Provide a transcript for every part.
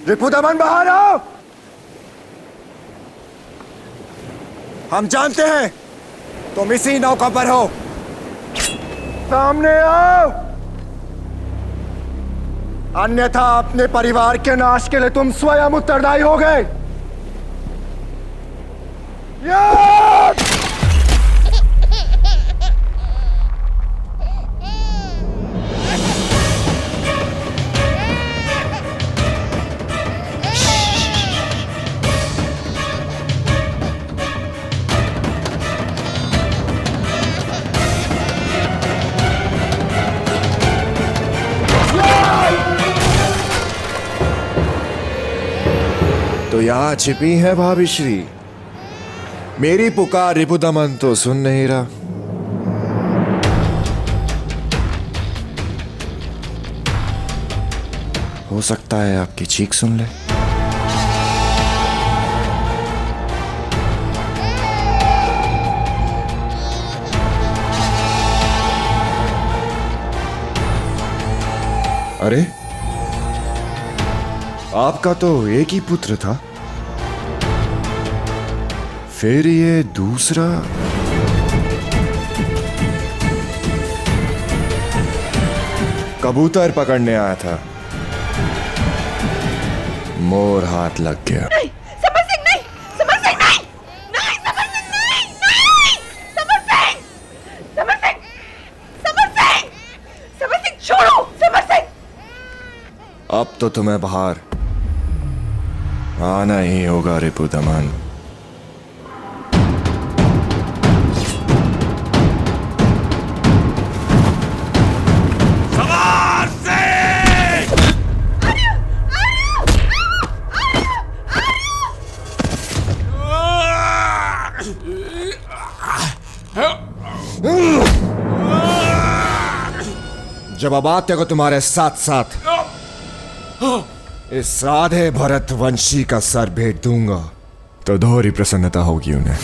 रिपुदमन बाहर आओ। हम जानते हैं तुम इसी नौका पर हो। सामने आओ, अन्यथा अपने परिवार के नाश के लिए तुम स्वयं उत्तरदायी हो गए। तो यहां छिपी है भाभी श्री। मेरी पुकार रिपुदमन तो सुन नहीं रहा। हो सकता है आपकी चीख सुन ले। अरे, आपका तो एक ही पुत्र था, फिर ये दूसरा? कबूतर पकड़ने आया था, मोर हाथ लग गया। नहीं, समर सिंह नहीं, समर सिंह नहीं, नहीं, समर सिंह नहीं, नहीं, समर सिंह, समर सिंह, समर सिंह, समर सिंह छोड़ो, समर सिंह। अब तो तुम्हें बाहर आना ही होगा रिपुदमन। जब अब आते को तुम्हारे साथ साथ इस साधे भरत वंशी का सर भेंट दूंगा तो दोहरी प्रसन्नता होगी उन्हें।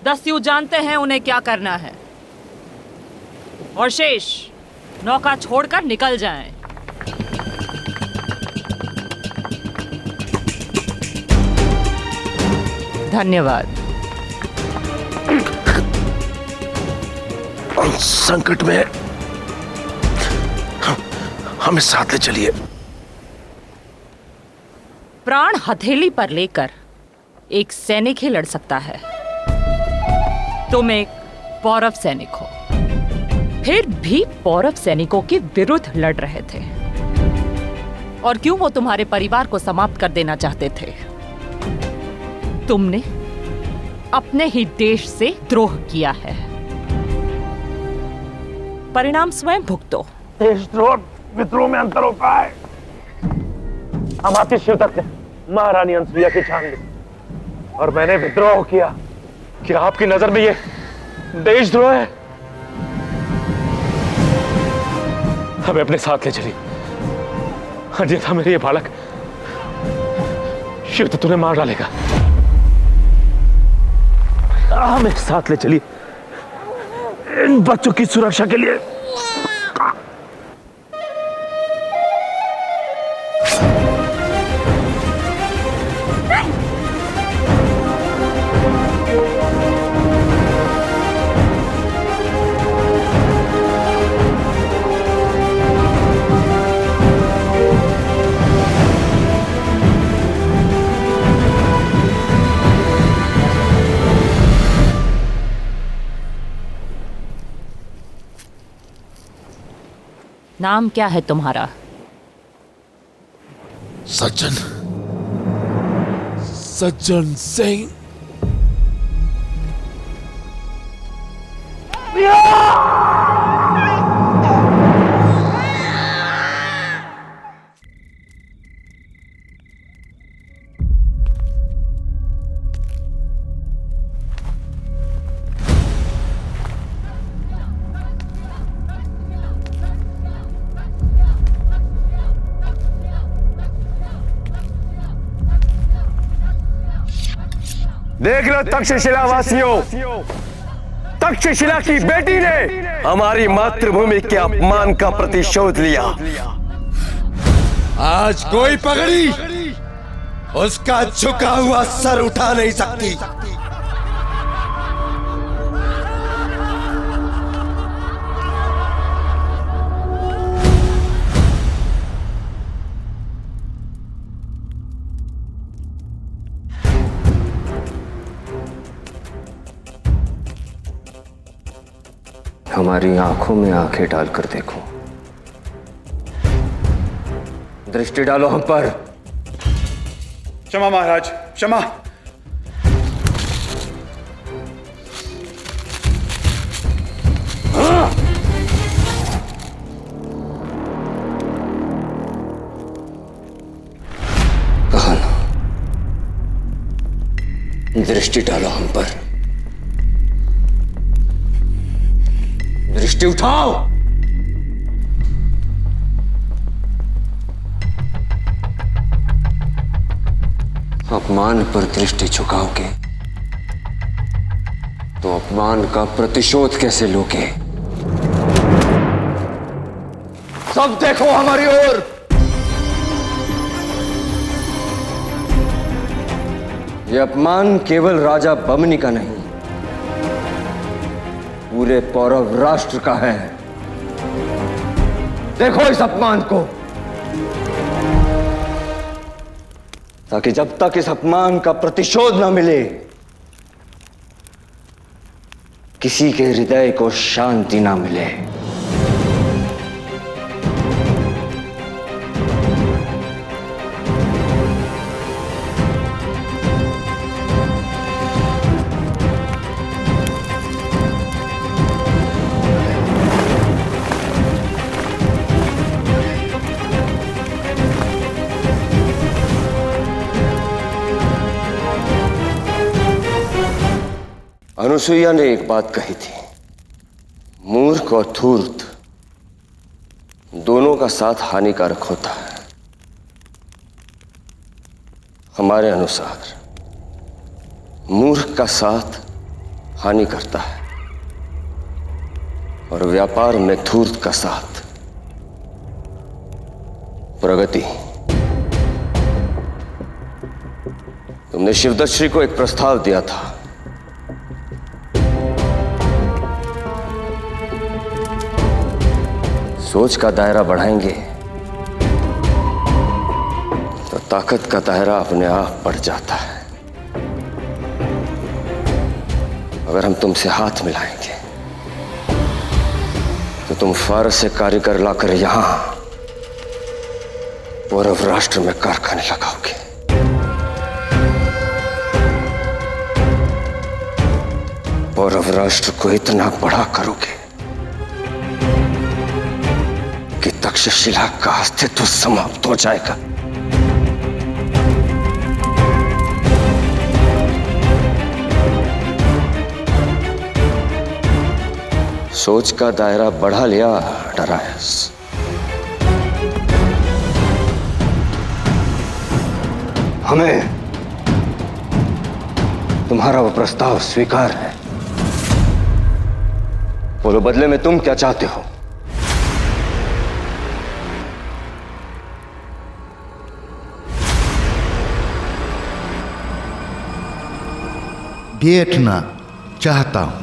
दस्यु जानते हैं उन्हें क्या करना है, और शेष नौका छोड़कर निकल जाएं। धन्यवाद। संकट में हमें साथ ले चलिए। प्राण हथेली पर लेकर एक सैनिक ही लड़ सकता है। तुम एक पौरव सैनिक हो, फिर भी पौरव सैनिकों के विरुद्ध लड़ रहे थे। और क्यों वो तुम्हारे परिवार को समाप्त कर देना चाहते थे? तुमने अपने ही देश से द्रोह किया है, परिणाम स्वयं भुगतो। देशद्रोह विद्रोह में अंतर होता है। हमारे शिवदत्त ने महारानी अनसुईया की छान ली और मैंने विद्रोह किया। क्या आपकी नजर में ये देशद्रोह है? हमें अपने साथ ले चलिए, अन्यथा मेरे ये बालक शिवदत्त ने मार डालेगा। हमें साथ ले चलिए इन बच्चों की सुरक्षा के लिए। नाम क्या है तुम्हारा? सज्जन सिंह। देख लो तक्षशिला वासियों, तक्षशिला की बेटी ने हमारी मातृभूमि के अपमान का प्रतिशोध लिया। आज कोई पगड़ी उसका झुका हुआ सर उठा नहीं सकती। हमारी आंखों में आंखें डालकर देखो, दृष्टि डालो हम पर। क्षमा महाराज, क्षमा। कहा ना, दृष्टि डालो हम पर। दृष्टि उठाओ। अपमान पर दृष्टि झुकाओगे तो अपमान का प्रतिशोध कैसे लोगे? सब देखो हमारी ओर। यह अपमान केवल राजा बमनी का नहीं, पूरे पौरव राष्ट्र का है। देखो इस अपमान को, ताकि जब तक इस अपमान का प्रतिशोध न मिले, किसी के हृदय को शांति न मिले। अनुसुईया ने एक बात कही थी, मूर्ख और धूर्त दोनों का साथ हानिकारक होता है। हमारे अनुसार मूर्ख का साथ हानि करता है और व्यापार में धूर्त का साथ प्रगति। तुमने शिवदत्त को एक प्रस्ताव दिया था, सोच का दायरा बढ़ाएंगे तो ताकत का दायरा अपने आप बढ़ जाता है। अगर हम तुमसे हाथ मिलाएंगे तो तुम फारस से कारीगर लाकर यहां पौरव राष्ट्र में कारखाने लगाओगे। पौरव राष्ट्र को इतना बड़ा करोगे कि तक्षशिला का अस्तित्व समाप्त हो जाएगा। सोच का दायरा बढ़ा लिया डरायस। हमें तुम्हारा वो प्रस्ताव स्वीकार है। बोलो, बदले में तुम क्या चाहते हो? बैठना चाहता हूं।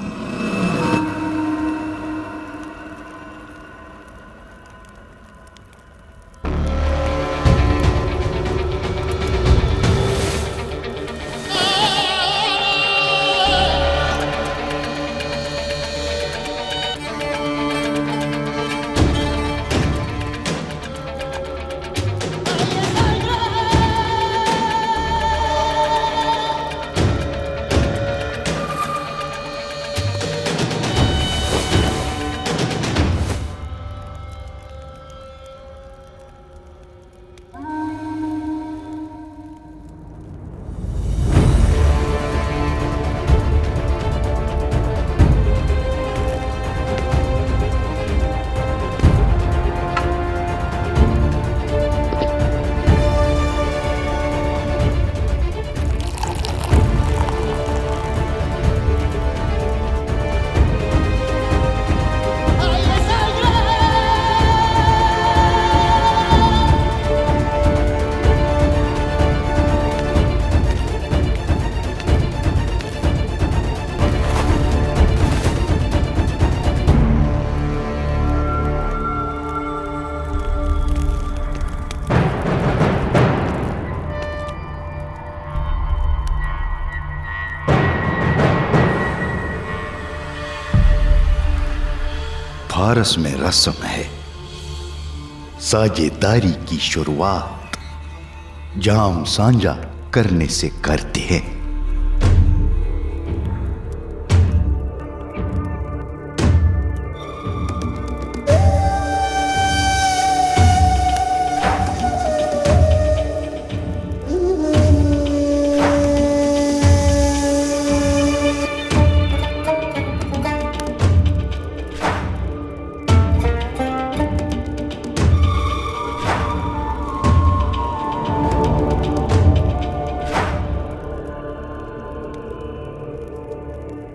फारस में रस्म है, साझेदारी की शुरुआत जाम साझा करने से करते हैं।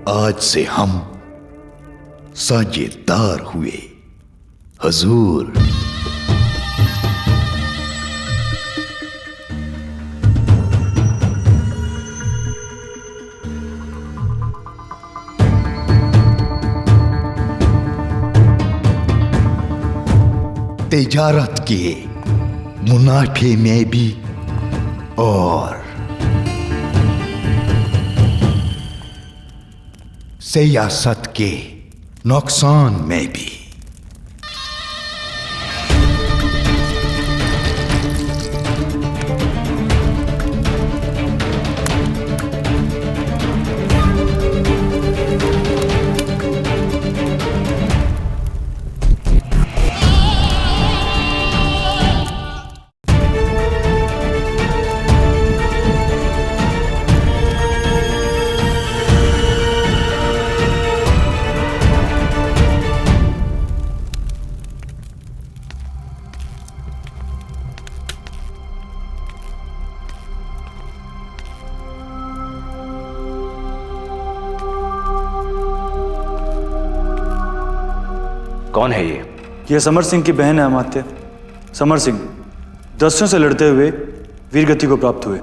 आज से हम साझेदार हुए हजूर। तिजारत के मुनाफे में भी और सियासत के नुकसान में भी। कौन है ये? यह समर सिंह की बहन है अमात्य। समर सिंह दस्युओं से लड़ते हुए वीरगति को प्राप्त हुए।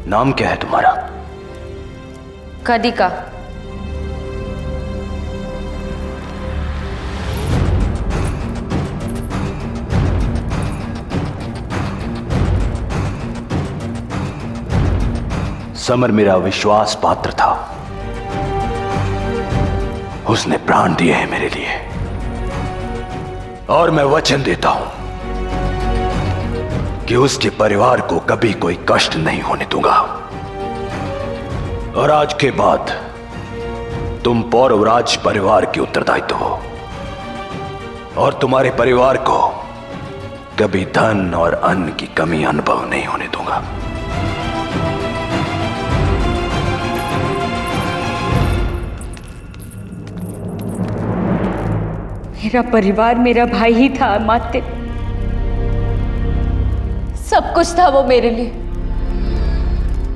नाम क्या है तुम्हारा? कदिका। समर मेरा विश्वास पात्र था। उसने प्राण दिए हैं मेरे लिए, और मैं वचन देता हूं कि उसके परिवार को कभी कोई कष्ट नहीं होने दूंगा। और आज के बाद तुम पौरवराज परिवार के उत्तरदायित्व हो, और तुम्हारे परिवार को कभी धन और अन्न की कमी अनुभव नहीं होने दूंगा। मेरा परिवार मेरा भाई ही था अमात्य। सब कुछ था वो मेरे लिए,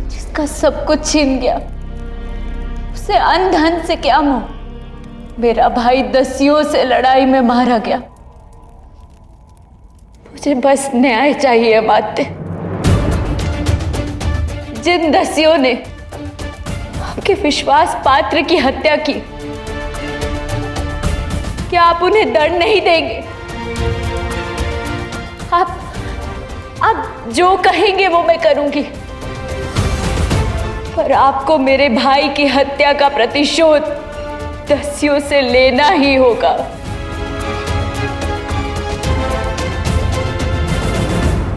जिसका सब कुछ छीन गया। उसे अन्न धन से क्या मोह। मेरा भाई दस्युओं से लड़ाई में मारा गया। मुझे बस न्याय चाहिए अमात्य। जिन दस्युओं ने आपके विश्वास पात्र की हत्या की, क्या आप उन्हें दंड नहीं देंगे? आप जो कहेंगे वो मैं करूंगी, पर आपको मेरे भाई की हत्या का प्रतिशोध दस्युओं से लेना ही होगा।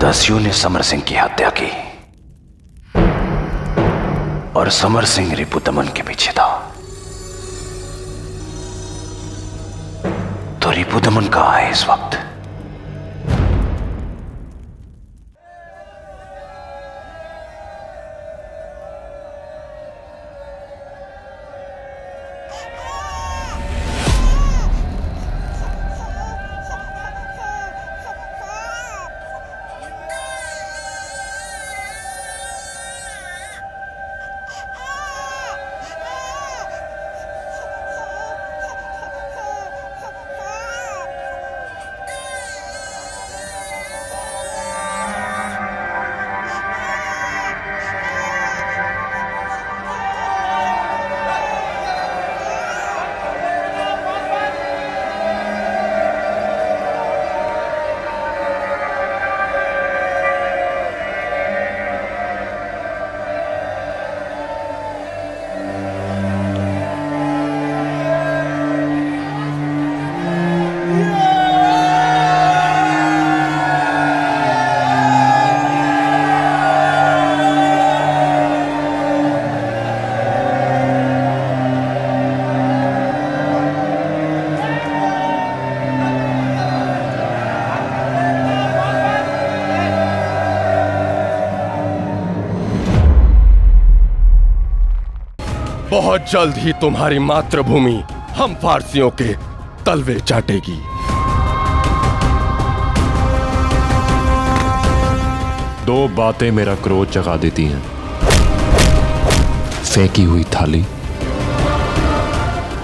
दस्युओं ने समर सिंह की हत्या की, और समर सिंह रिपुदमन के पीछे था। तो रिपुदमन कहां है इस वक्त? बहुत जल्द ही तुम्हारी मातृभूमि हम फारसियों के तलवे चाटेगी। दो बातें मेरा क्रोध जगा देती हैं, फेंकी हुई थाली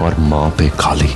और मां पे खाली।